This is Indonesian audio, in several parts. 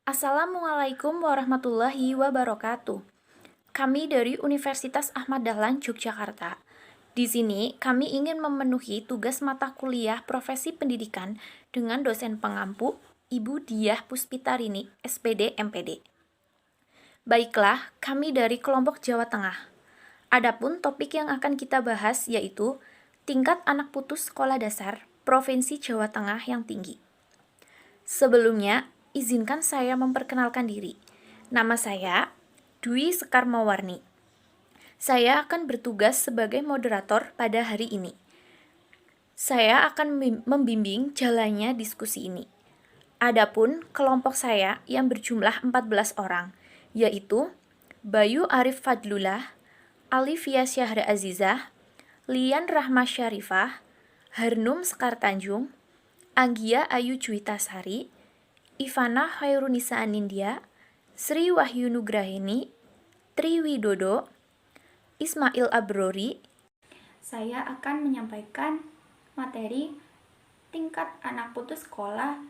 Assalamualaikum warahmatullahi wabarakatuh. Kami dari Universitas Ahmad Dahlan Yogyakarta. Di sini kami ingin memenuhi tugas mata kuliah Profesi Pendidikan dengan dosen pengampu Ibu Diah Puspitarini, SPD MPD. Baiklah, kami dari kelompok Jawa Tengah. Adapun topik yang akan kita bahas yaitu tingkat anak putus sekolah dasar Provinsi Jawa Tengah yang tinggi. Sebelumnya, izinkan saya memperkenalkan diri. Nama saya Dwi Sekarmawarni. Saya akan bertugas sebagai moderator pada hari ini. Saya akan membimbing jalannya diskusi ini. Adapun kelompok saya yang berjumlah 14 orang, yaitu Bayu Arif Fadlullah, Alivia Syahra Azizah, Lian Rahma Syarifah, Harnum Sekar Tanjung, Anggia Ayu Juwitasari, Ivana Khairunisa Anindya, Sri Wahyu Nugraheni, Tri Widodo, Ismail Abrori. Saya akan menyampaikan materi tingkat anak putus sekolah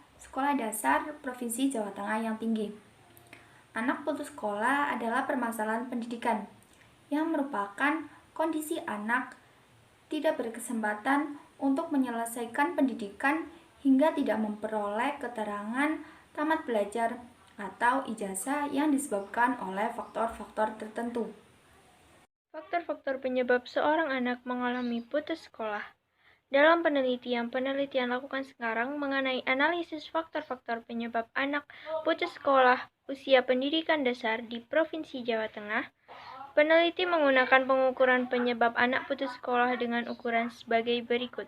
dasar Provinsi Jawa Tengah yang tinggi. Anak putus sekolah adalah permasalahan pendidikan yang merupakan kondisi anak tidak berkesempatan untuk menyelesaikan pendidikan hingga tidak memperoleh keterangan tamat belajar atau ijazah yang disebabkan oleh faktor-faktor tertentu. Faktor-faktor penyebab seorang anak mengalami putus sekolah. Dalam penelitian lakukan sekarang mengenai analisis faktor-faktor penyebab anak putus sekolah usia pendidikan dasar di Provinsi Jawa Tengah, peneliti menggunakan pengukuran penyebab anak putus sekolah dengan ukuran sebagai berikut.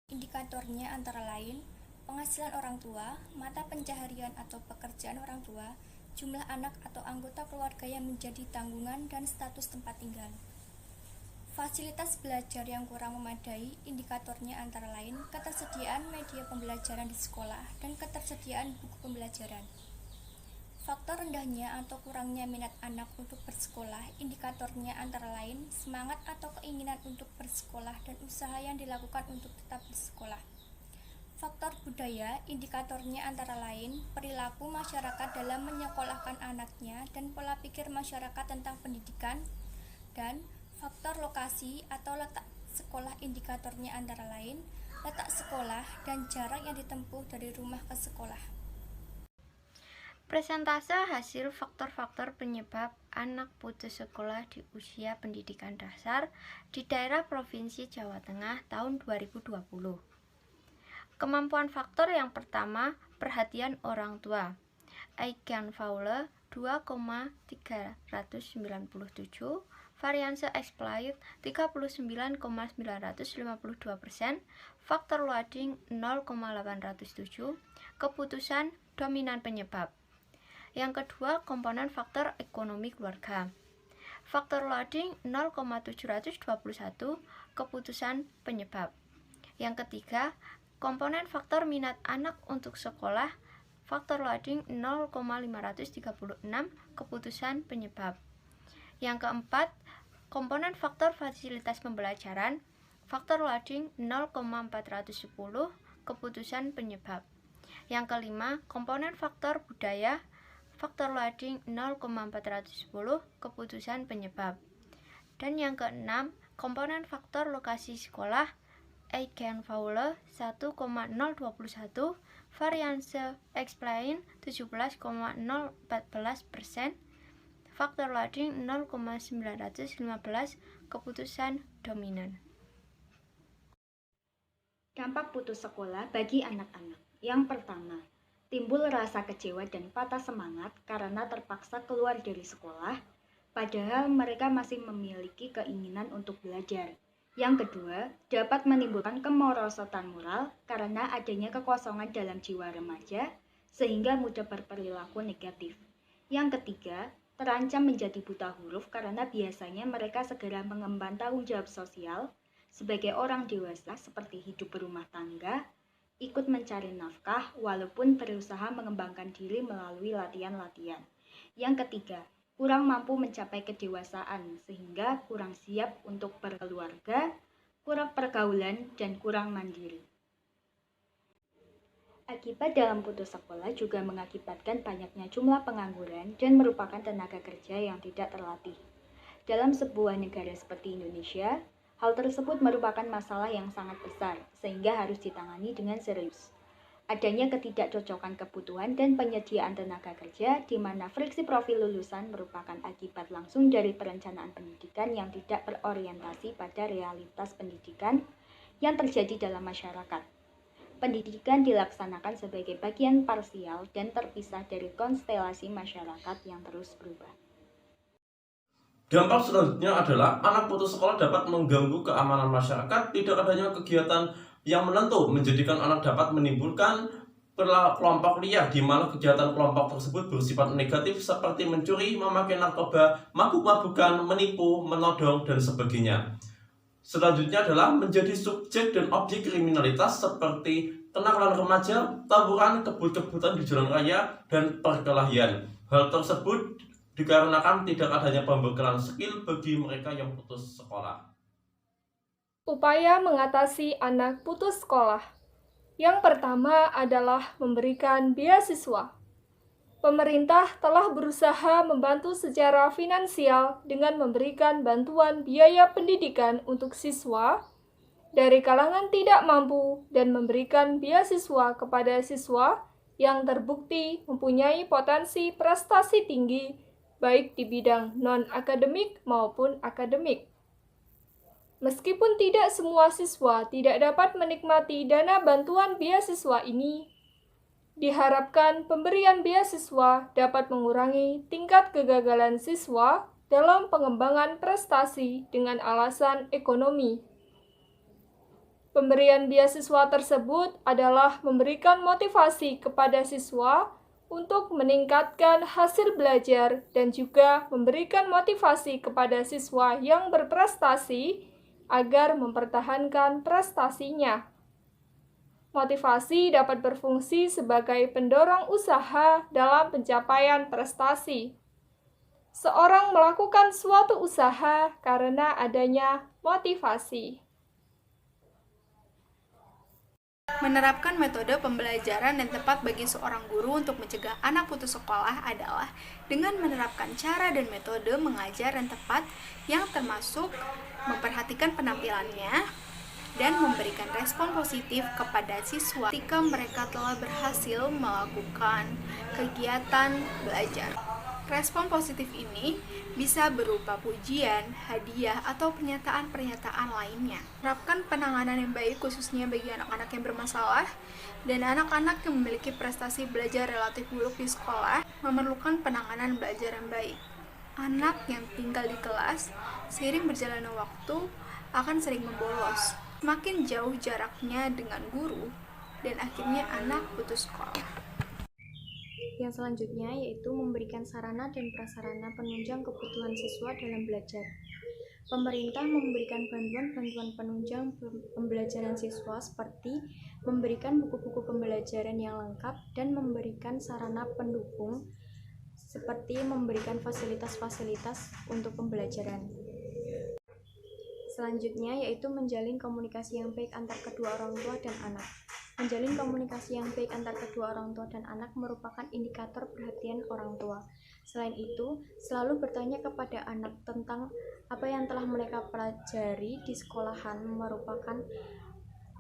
Indikatornya antara lain penghasilan orang tua, mata pencaharian atau pekerjaan orang tua, jumlah anak atau anggota keluarga yang menjadi tanggungan, dan status tempat tinggal. Fasilitas belajar yang kurang memadai, indikatornya antara lain ketersediaan media pembelajaran di sekolah dan ketersediaan buku pembelajaran. Faktor rendahnya atau kurangnya minat anak untuk bersekolah, indikatornya antara lain semangat atau keinginan untuk bersekolah dan usaha yang dilakukan untuk tetap bersekolah. Faktor budaya, indikatornya antara lain perilaku masyarakat dalam menyekolahkan anaknya dan pola pikir masyarakat tentang pendidikan. Dan faktor lokasi atau letak sekolah, indikatornya antara lain letak sekolah dan jarak yang ditempuh dari rumah ke sekolah. Presentase hasil faktor-faktor penyebab anak putus sekolah di usia pendidikan dasar di daerah Provinsi Jawa Tengah tahun 2020. Kemampuan faktor yang pertama, perhatian orang tua. Eigenvalue 2,397, varianse explained 39,952%, faktor loading 0,807, keputusan dominan penyebab. Yang kedua, komponen faktor ekonomi keluarga. Faktor loading 0,721, keputusan penyebab. Yang ketiga, komponen faktor minat anak untuk sekolah. Faktor loading 0,536, keputusan penyebab. Yang keempat, komponen faktor fasilitas pembelajaran. Faktor loading 0,410, keputusan penyebab. Yang kelima, komponen faktor budaya. Faktor loading 0,410, keputusan penyebab. Dan yang keenam, komponen faktor lokasi sekolah. Eigenvalue 1,021, varianse explain 17,014%, faktor loading 0,915, keputusan dominan. Dampak putus sekolah bagi anak-anak. Yang pertama, timbul rasa kecewa dan patah semangat karena terpaksa keluar dari sekolah, padahal mereka masih memiliki keinginan untuk belajar. Yang kedua, dapat menimbulkan kemerosotan moral karena adanya kekosongan dalam jiwa remaja, sehingga mudah berperilaku negatif. Yang ketiga, terancam menjadi buta huruf karena biasanya mereka segera mengemban tanggung jawab sosial sebagai orang dewasa seperti hidup berumah tangga, ikut mencari nafkah walaupun berusaha mengembangkan diri melalui latihan-latihan. Yang ketiga, kurang mampu mencapai kedewasaan sehingga kurang siap untuk berkeluarga, kurang pergaulan, dan kurang mandiri. Akibat dalam putus sekolah juga mengakibatkan banyaknya jumlah pengangguran dan merupakan tenaga kerja yang tidak terlatih. Dalam sebuah negara seperti Indonesia, hal tersebut merupakan masalah yang sangat besar sehingga harus ditangani dengan serius. Adanya ketidakcocokan kebutuhan dan penyediaan tenaga kerja di mana friksi profil lulusan merupakan akibat langsung dari perencanaan pendidikan yang tidak berorientasi pada realitas pendidikan yang terjadi dalam masyarakat. Pendidikan dilaksanakan sebagai bagian parsial dan terpisah dari konstelasi masyarakat yang terus berubah. Dampak selanjutnya adalah anak putus sekolah dapat mengganggu keamanan masyarakat. Tidak adanya kegiatan yang menentu menjadikan anak dapat menimbulkan kelompok liar, di mana kegiatan kelompok tersebut bersifat negatif seperti mencuri, memakai narkoba, mabuk-mabukan, menipu, menodong, dan sebagainya. Selanjutnya adalah menjadi subjek dan objek kriminalitas seperti kenakalan remaja, tawuran, kebut-kebutan di jalan raya, dan perkelahian. Hal tersebut dikarenakan tidak adanya pembekalan skill bagi mereka yang putus sekolah. Upaya mengatasi anak putus sekolah. Yang pertama adalah memberikan beasiswa. Pemerintah telah berusaha membantu secara finansial dengan memberikan bantuan biaya pendidikan untuk siswa dari kalangan tidak mampu dan memberikan beasiswa kepada siswa yang terbukti mempunyai potensi prestasi tinggi baik di bidang non-akademik maupun akademik. Meskipun tidak semua siswa tidak dapat menikmati dana bantuan beasiswa ini, diharapkan pemberian beasiswa dapat mengurangi tingkat kegagalan siswa dalam pengembangan prestasi dengan alasan ekonomi. Pemberian beasiswa tersebut adalah memberikan motivasi kepada siswa untuk meningkatkan hasil belajar dan juga memberikan motivasi kepada siswa yang berprestasi agar mempertahankan prestasinya. Motivasi dapat berfungsi sebagai pendorong usaha dalam pencapaian prestasi. Seorang melakukan suatu usaha karena adanya motivasi. Menerapkan metode pembelajaran yang tepat bagi seorang guru untuk mencegah anak putus sekolah adalah dengan menerapkan cara dan metode mengajar yang tepat yang termasuk memperhatikan penampilannya dan memberikan respon positif kepada siswa ketika mereka telah berhasil melakukan kegiatan belajar. Respon positif ini bisa berupa pujian, hadiah, atau pernyataan-pernyataan lainnya. Terapkan penanganan yang baik khususnya bagi anak-anak yang bermasalah dan anak-anak yang memiliki prestasi belajar relatif buruk di sekolah memerlukan penanganan belajar yang baik. Anak yang tinggal di kelas seiring berjalannya waktu akan sering membolos, semakin jauh jaraknya dengan guru, dan akhirnya anak putus sekolah. Yang selanjutnya yaitu memberikan sarana dan prasarana penunjang kebutuhan siswa dalam belajar. Pemerintah memberikan bantuan-bantuan penunjang pembelajaran siswa seperti memberikan buku-buku pembelajaran yang lengkap dan memberikan sarana pendukung seperti memberikan fasilitas-fasilitas untuk pembelajaran. Selanjutnya yaitu menjalin komunikasi yang baik antar kedua orang tua dan anak. Menjalin komunikasi yang baik antar kedua orang tua dan anak merupakan indikator perhatian orang tua. Selain itu, selalu bertanya kepada anak tentang apa yang telah mereka pelajari di sekolahan merupakan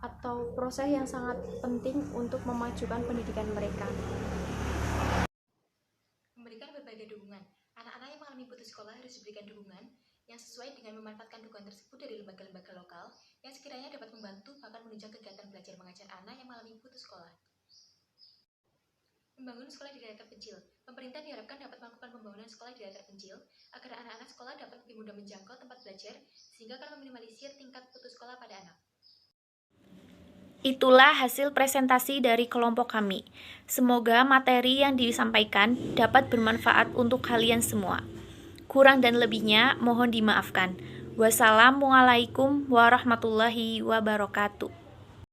atau proses yang sangat penting untuk memajukan pendidikan mereka. Memberikan berbagai dukungan. Anak-anak yang mengalami putus sekolah harus diberikan dukungan yang sesuai dengan memanfaatkan dukungan tersebut dari lembaga-lembaga lokal yang sekiranya dapat membantu bahkan menunjang kegiatan belajar mengajar anak yang mengalami putus sekolah. Membangun sekolah di daerah terpencil. Pemerintah diharapkan dapat melakukan pembangunan sekolah di daerah terpencil agar anak-anak sekolah dapat lebih mudah menjangkau tempat belajar sehingga akan meminimalisir tingkat putus sekolah pada anak. Itulah hasil presentasi dari kelompok kami. Semoga materi yang disampaikan dapat bermanfaat untuk kalian semua. Kurang dan lebihnya mohon dimaafkan. Wassalamualaikum warahmatullahi wabarakatuh.